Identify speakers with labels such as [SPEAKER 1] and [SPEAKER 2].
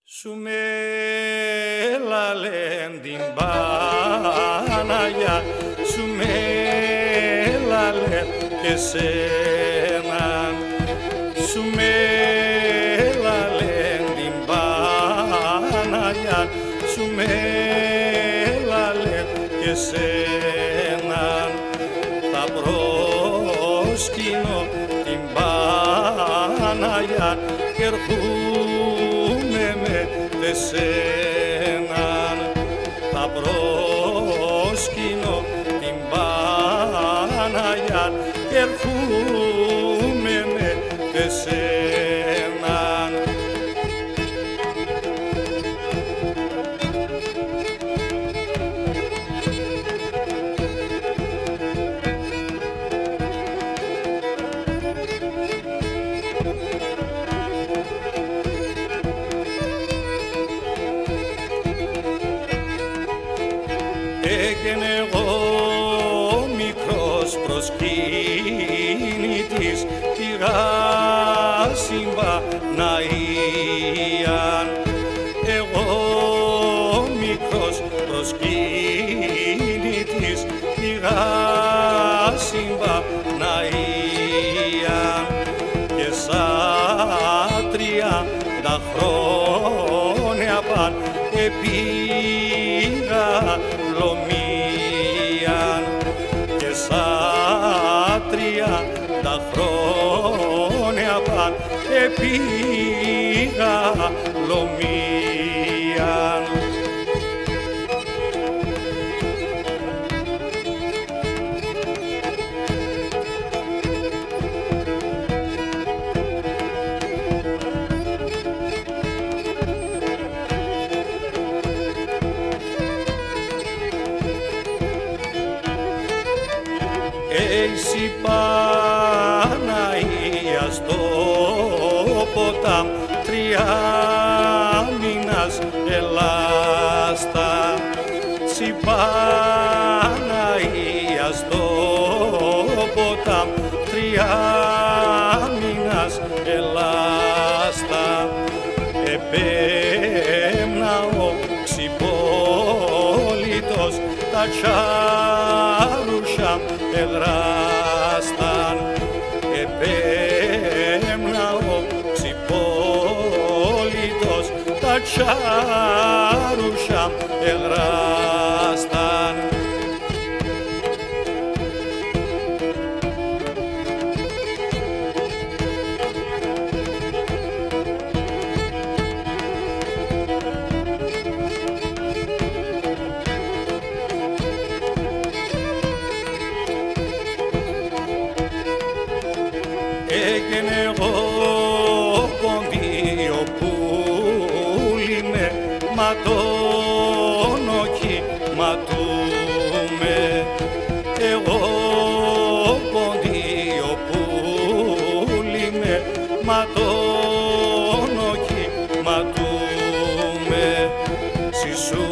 [SPEAKER 1] Σου με λαλέν την Παναγιά, σου με λαλέν και σέναν, σου με λαλέν την Παναγιά, σου με λαλέν και σέναν. Θα προσκυνώ την Παναγιά και ερχούμε με εσέναν. Θα προσκυνώ την Παναγιά και ερχούμε με εσέναν. Έγινε εγώ μικρός προσκύνητης, πήγα στην Παναγίαν. Εγώ μικρός προσκύνητης, πήγα στην Παναγίαν και σαν 30 χρόνια παν επήγα Λομίαν και σαν 30 χρόνια παν επήγα Λομίαν. Εσύ Παναγία στο ποτάμ 3 μήνας ελάστα. Εσύ Παναγία στο ποτάμ 3 μήνας ελάστα. Επέμνα ο ξυπόλυτος τα τσάρουσα εδράσταν. Επέμνα ο ξυπόλυτος τα τσάρουσα εδράσταν. Έγινε εγώ ποντίο πουλί με ματώνοχη ματούμε. Εγώ ποντίο πουλί με ματώνοχη ματούμε. Συσού